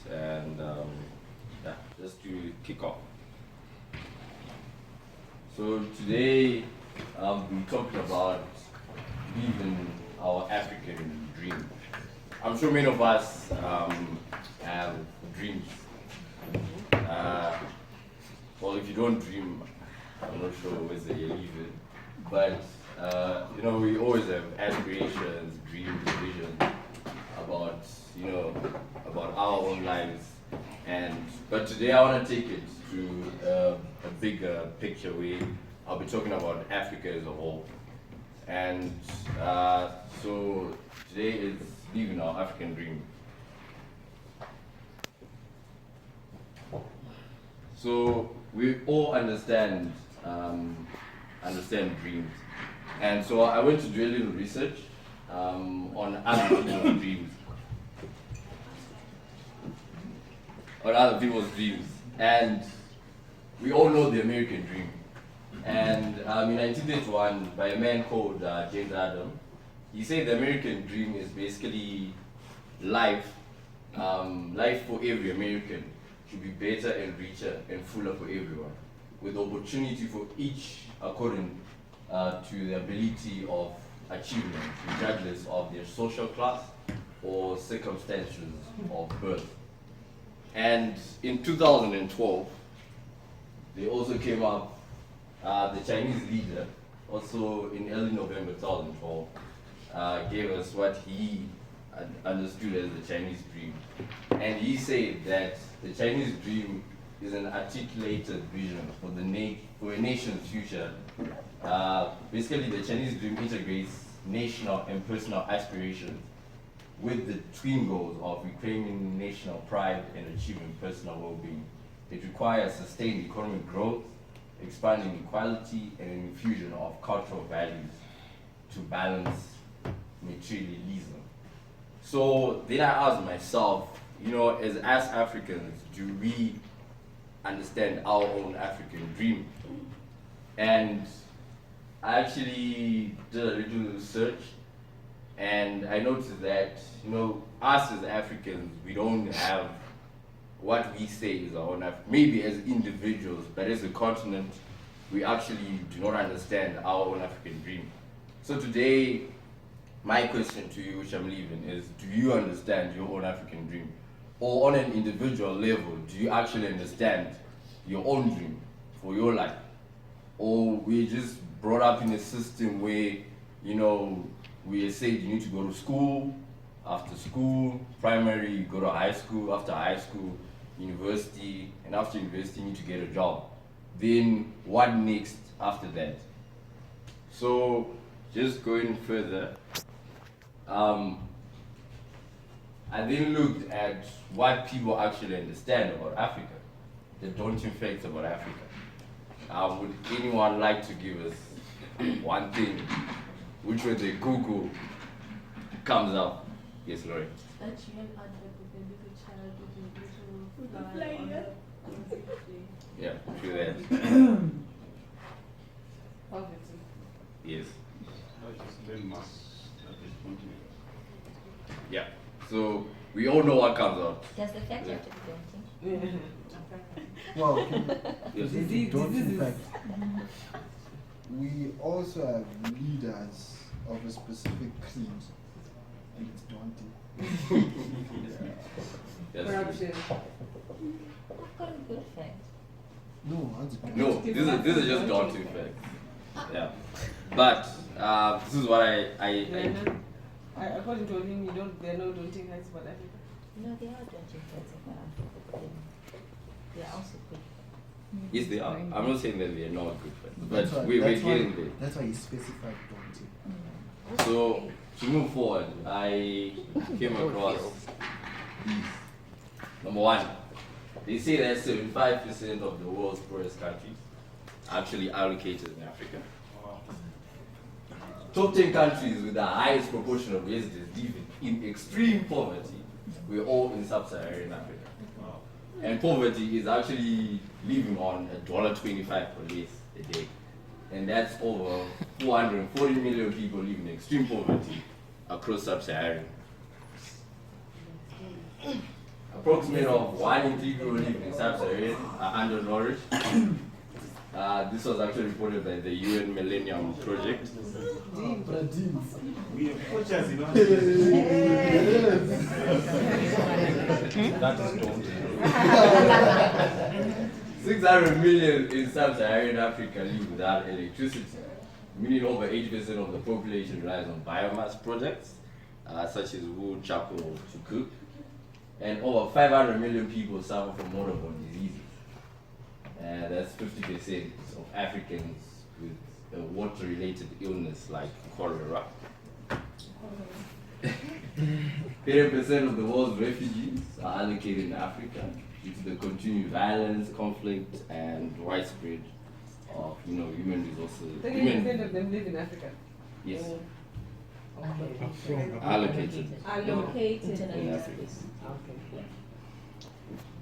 and just to kick off. So today we're talking about living our African dream. I'm sure many of us have dreams. Well, if you don't dream, I'm not sure whether you live it. But we always have aspirations, dreams, visions about about our own lives. But today I want to take it to a bigger picture where I'll be talking about Africa as a whole. And so today is living our African dream. So we all understand dreams, and so I went to do a little research on other people's dreams, and we all know the American dream. And in 1931, by a man called James Adam, he said the American dream is basically life for every American should be better and richer and fuller for everyone, with opportunity for each according to the ability of achievement, regardless of their social class or circumstances of birth. And in 2012, they also came up, the Chinese leader, also in early November 2012, gave us what he understood as the Chinese dream. And he said that the Chinese dream is an articulated vision for a nation's future. Basically, the Chinese dream integrates national and personal aspirations with the twin goals of reclaiming national pride and achieving personal well-being. It requires sustained economic growth, expanding equality, and an infusion of cultural values to balance materialism. So then I asked myself, as Africans, do we understand our own African dream? And I actually did a little research, and I noticed that, us as Africans, we don't have what we say is our own Africa. Maybe as individuals, but as a continent, we actually do not understand our own African dream. So today, my question to you, which I'm leaving, is do you understand your own African dream? Or on an individual level, do you actually understand your own dream for your life? Or we're just brought up in a system where, we are said you need to go to school, after school, primary, you go to high school, after high school, university, and after university you need to get a job. Then what next after that? So just going further, I then looked at what people actually understand about Africa, the daunting facts about Africa. Would anyone like to give us one thing, which when they Google comes up? Yes, Lori. That you an advert with a little child with a little fly on the Yeah, true that. Poverty. Yes. Yeah. So we all know what comes out. Does the fact have to be daunting? Well, Yes. in fact, we also have leaders of a specific creed, and it's daunting. Yes. Corruption. I've got a good fact. No, that's bad. No, this is just daunting facts. Yeah. But this is what According to him, there are no daunting facts about Africa. No, they are daunting facts about Africa. They are also good. Yes, they are. I'm not saying that they're not good facts, That's but why- we're that's why- getting there. That's why he specified daunting. So to move forward, I came across these. Number one, they say that 75% of the world's poorest countries are actually allocated in Africa. Top 10 countries with the highest proportion of residents living in extreme poverty, we're all in sub-Saharan Africa. And poverty is actually living on $1.25 or less a day. And that's over 440 million people living in extreme poverty across sub-Saharan. approximate of 1 in 3 people living in sub-Saharan are undernourished. This was actually reported by the UN Millennium Project. We have coaches, you know. That is don't. 600 million in sub-Saharan Africa live without electricity, meaning over 80% of the population relies on biomass projects, such as wood, charcoal to cook, and over 500 million people suffer from waterborne diseases. That's 50% of Africans with a water-related illness like cholera. 30% of the world's refugees are allocated in Africa due to the continued violence, conflict, and widespread of human resources. 30% of them live in Africa. Yes. Okay. Allocated. Allocated in in Africa. space. Okay.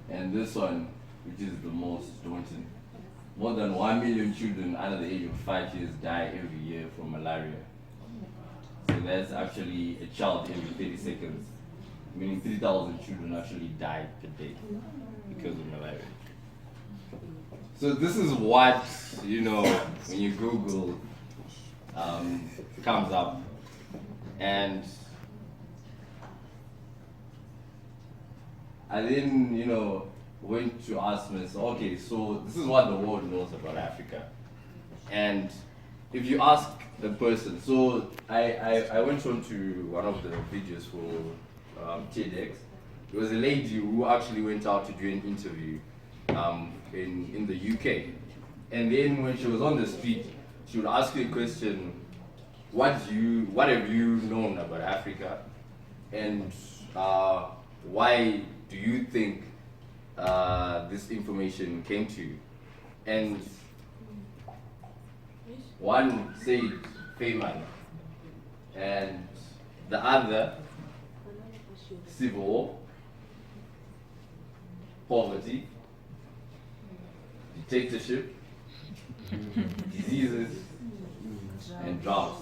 And this one, which is the most daunting, more than 1 million children under the age of 5 years die every year from malaria. So that's actually a child every 30 seconds, meaning 3,000 children actually die per day because of malaria. So this is what, when you Google, comes up. And I then, went to ask myself, okay, so this is what the world knows about Africa. And if you ask the person, so I went on to one of the videos for TEDx. There was a lady who actually went out to do an interview in the UK. And then when she was on the street, she would ask you a question, what have you known about Africa? And why do you think this information came to you? And one said famine, and the other civil war, poverty, dictatorship, diseases, and droughts.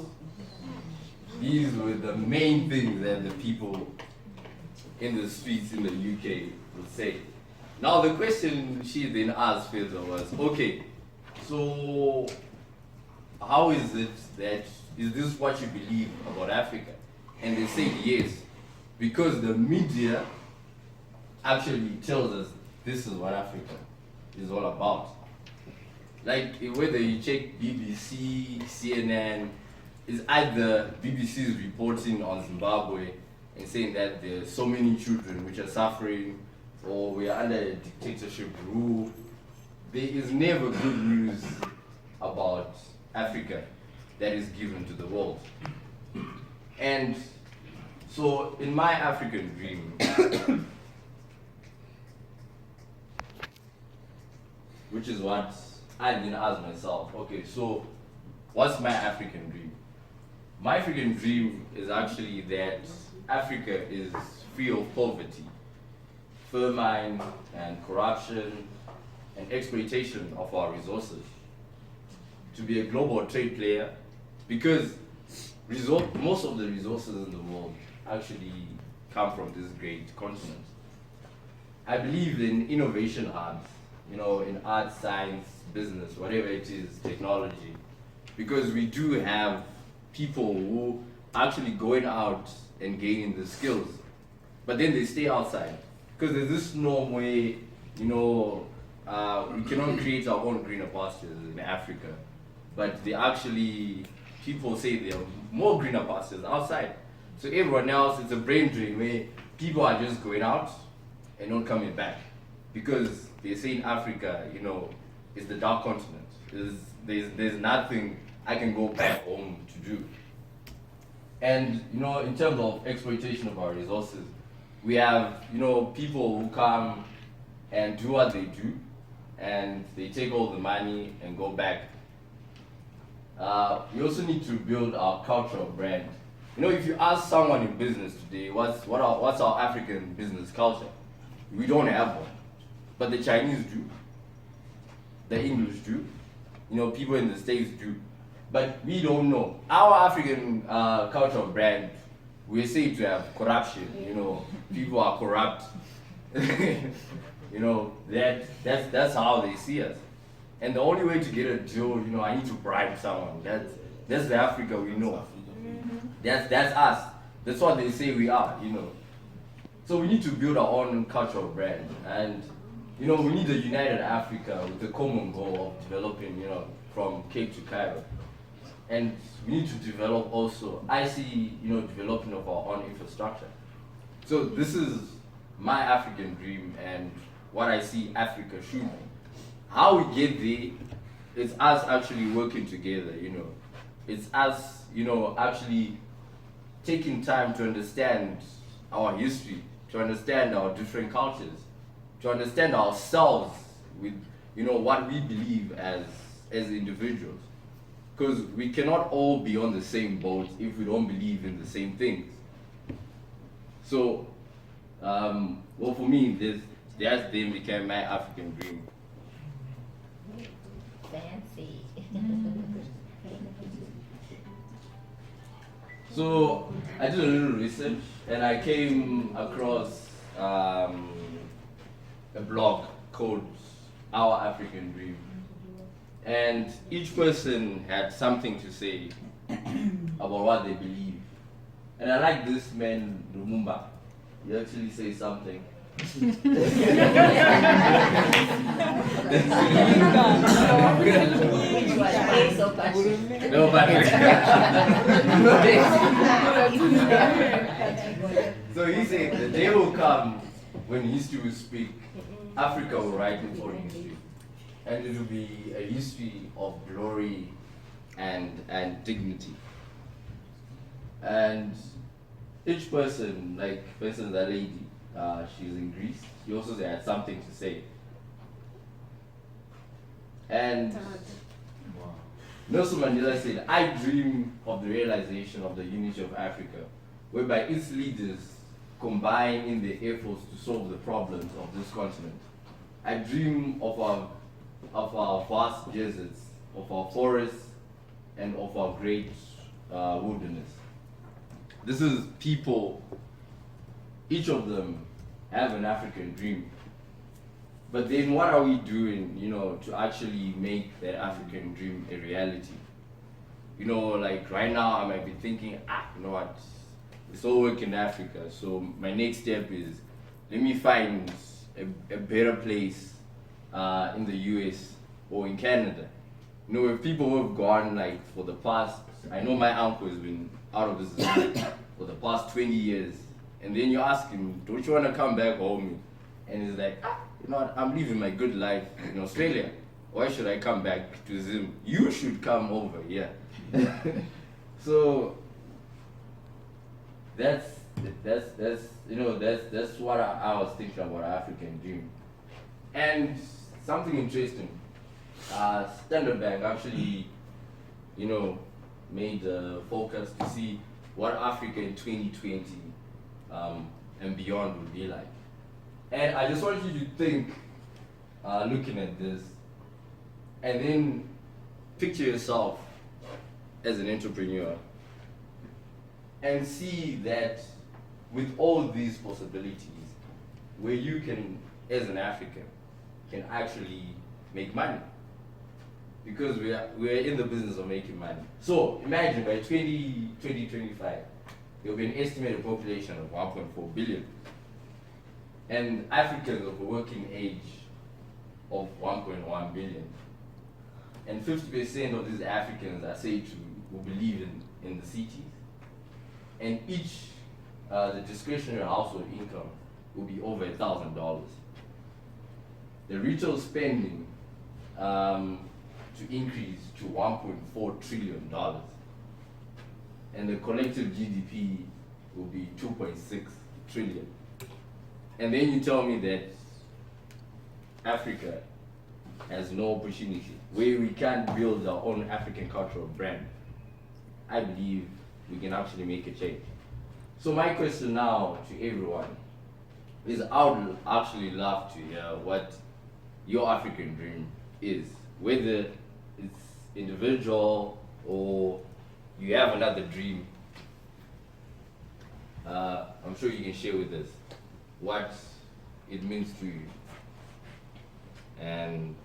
These were the main things that the people in the streets in the UK would say. Now the question she then asked further was, okay, so how is it that, is this what you believe about Africa? And they said yes, because the media actually tells us this is what Africa is all about. Like whether you check BBC, CNN, it's either BBC is reporting on Zimbabwe and saying that there's so many children which are suffering, or we are under a dictatorship rule. There is never good news about Africa that is given to the world. And so in my African dream, which is what I then asked myself, okay, so what's my African dream? My African dream is actually that Africa is free of poverty, famine, and corruption, and exploitation of our resources. To be a global trade player, because most of the resources in the world actually come from this great continent. I believe in innovation hubs, in art, science, business, whatever it is, technology, because we do have people who are actually going out and gaining the skills, but then they stay outside, because there's this norm where, we cannot create our own greener pastures in Africa, but people say there are more greener pastures outside. So everyone else, it's a brain drain where people are just going out and not coming back, because they say in Africa, it's the dark continent. There's nothing I can go back home to do. And in terms of exploitation of our resources, we have people who come and do what they do, and they take all the money and go back. We also need to build our cultural brand. If you ask someone in business today, what's our African business culture? We don't have one, but the Chinese do, the English do, people in the States do, but we don't know. Our African cultural brand, we're said to have corruption. People are corrupt, you know, that's how they see us. And the only way to get a deal, you know, I need to bribe someone. That's the Africa we know. That's us. That's what they say we are, you know. So we need to build our own cultural brand, and you know, we need a united Africa with the common goal of developing, you know, from Cape to Cairo. And we need to develop also, I see, you know, developing of our own infrastructure. So this is my African dream and what I see Africa should be. How we get there, it's us actually working together, you know. It's us, you know, actually taking time to understand our history, to understand our different cultures, to understand ourselves with, you know, what we believe as individuals. Because we cannot all be on the same boat if we don't believe in the same things. So, well, for me, that's then became my African dream. Fancy. So I did a little research and I came across a blog called Our African Dream. And each person had something to say about what they believe. And I like this man, Lumumba. He actually says something. Which one? Hey, so passionate. No, but so he said the day will come when history will speak, Africa will write its own history. And it will be a history of glory and dignity. And each person, like for instance that lady, she's in Greece, she also had something to say. And Nelson Mandela said, I dream of the realization of the unity of Africa, whereby its leaders combine in their efforts to solve the problems of this continent. I dream of our vast deserts, of our forests, and of our great wilderness. This is people, each of them have an African dream. But then what are we doing, you know, to actually make that African dream a reality? You know, like right now I might be thinking, you know what, it's all work in Africa, so my next step is, let me find a better place in the US or in Canada. You know, if people who have gone like for the past, I know my uncle has been out of this for the past 20 years, and then you ask him, don't you want to come back home? And he's like, you know what, I'm living my good life in Australia. Why should I come back to Zim? You should come over here. So that's you know, that's what I was thinking about African dream. And something interesting, Standard Bank actually, you know, made a focus to see what Africa in 2020 and beyond would be like. And I just want you to think, looking at this, and then picture yourself as an entrepreneur and see that with all these possibilities, where you can, as an African, can actually make money. Because we are in the business of making money. So imagine by 2025, there will be an estimated population of 1.4 billion. And Africans of a working age of 1.1 billion. And 50% of these Africans are said to will believe in the cities. And each, the discretionary household income will be over $1,000. The retail spending to increase to $1.4 trillion. And the collective GDP will be 2.6 trillion. And then you tell me that Africa has no opportunity, where we can't build our own African cultural brand. I believe we can actually make a change. So my question now to everyone is, I would actually love to hear what your African dream is, whether it's individual or you have another dream. I'm sure you can share with us what it means to you. And